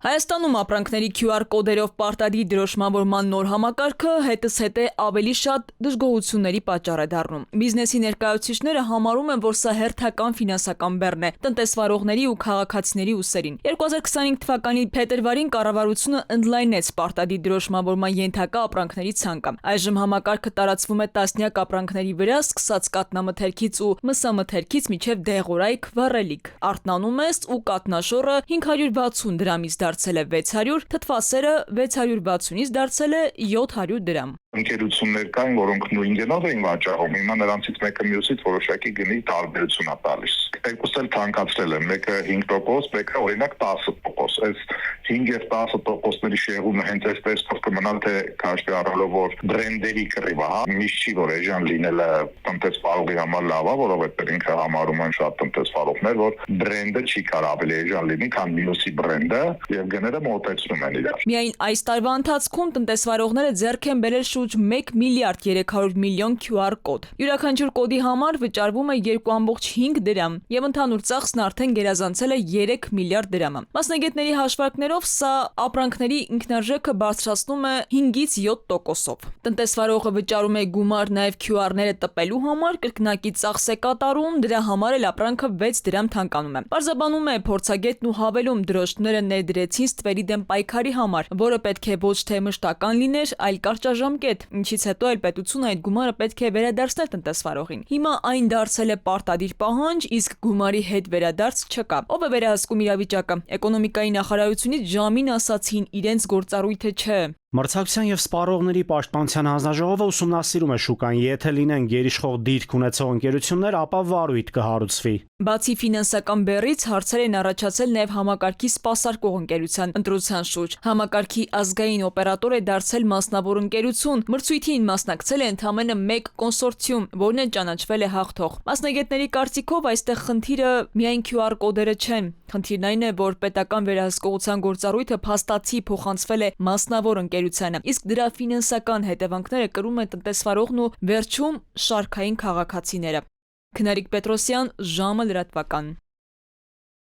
Հայաստանում ապրանքների QR կոդերով պարտադիր դրոշմավորման նոր համակարգը հետզհետե ավելի շատ դժգոհությունների պատճառ է դառնում։ Բիզնեսի ներկայացուցիչները համարում են, որ սա հերթական ֆինանսական բեռն է տնտեսվարողների ու քաղաքացիների ուսերին։ 2025 թվականի փետրվարին կառավարությունը ընդլայնեց պարտադիր դրոշմավորման ենթակա ապրանքների ցանկը։ Այժմ համակարգը տարածվում է տասնյակ ապրանքների վրա, սկսած կատնամթերքից ու մսամթերքից մինչև դեղորայք, վառելիք։ Արտնանումես ու կատնաշոռը 560 դրամից դարձել է 600, թթվասերը 660-ից դարձել է 700 դրամ։ Ընկերություններ կային, որոնք նույն գնով էին վաճառում, հիմա նրանցից մեկը մյուսից որոշակի գնի տարբերություն է տալիս։ Երկուսն էլ թանկացրել են, մեկը 5%, մեկը օրինակ 10%։ Այս 5 եւ 10%-ների շեղումը հենց այս տեսքով կմնա, թե քաշվի առնելով, որ բրենդերի կռիվը, միշտ չի որ էժան լինելը տնտեսվարողի համար լավ է, որովհետեւ ինքը համարում են շատ տնտեսվարողներ, որ բրենդը չի կարող ավելի էժան լինի, քան մյուսի բրենդը, եւ գները մոտեցնում են իրար։ Միայն այս տարվա ընթացքում տնտեսվարողները ձեռք են բերել շուրջ 1 միլիարդ 300 միլիոն QR կոդ։ Յուրաքանչյուր կոդի համար վճարվում է 2.5 դրամ եւ ընդհանուր ծախսն արդեն գերազանցել է 3 միլիարդ դրամը։ Մասնագետների հաշվարկներով սա ապրանքների ինքնարժեքը բարձրացնում է 5-ից 7%-ով։ Տնտեսվարողը վճարում է գումար նաեւ QR-ները տպելու համար, կրկնակի ծախս է կատարում, դրա համար էլ ապրանքը 6 դրամ թանկանում է։ Պարզաբանում է փորձագետն ու հավելում դրոշները ներդրեցին ստվերի դեմ պայքարի համար, որը պետք է ոչ թե մշտական լիներ, այլ կարճաժամկետ, ինչից հետո էլ պետությունը այդ գումարը պետք է վերադարձնել տնտեսվարողին։ Հիմա այն դարձել է պարտադիր պահանջ, իսկ գումարի հետ վերադարձ չկա։ Ով է վերահսկում իրավիճակը։ Էկոնոմիկայի նախարարությունից ժամին ասացին իրենց գործառույթը չէ։ Մրցակցության եւ սպառողների պաշտպանության հանձնաժողովը ուսումնասիրում է շուկան, եթե լինեն գերիշխող դիրք ունեցող ընկերություններ, ապա վարույթ կհարուցվի։ Բացի ֆինանսական բեռից հարցեր են առաջացել նաև համակարգի սպասարկող ընկերության ընտրության շուրջ։ Համակարգի ազգային օպերատոր է դարձել մասնավոր ընկերություն, մրցույթին մասնակցել է ընդամենը 1 կոնսորցիում, որն էլ ճանաչվել է հաղթող։ Մասնագետների կարծիքով այստեղ խնդիրը միայն QR կոդերը չեն։ Խնդիրն այն է, որ պետական վերահսկողության գործառույթը փաստացի փոխանցվել է մասնավոր ընկերությանը, իսկ դրա ֆինանսական հետևանքները կրում են տնտեսվարողն ու վերջում շարքային քաղաքացիները։ Քնարիկ Պետրոսյան, ժամը լրատվական։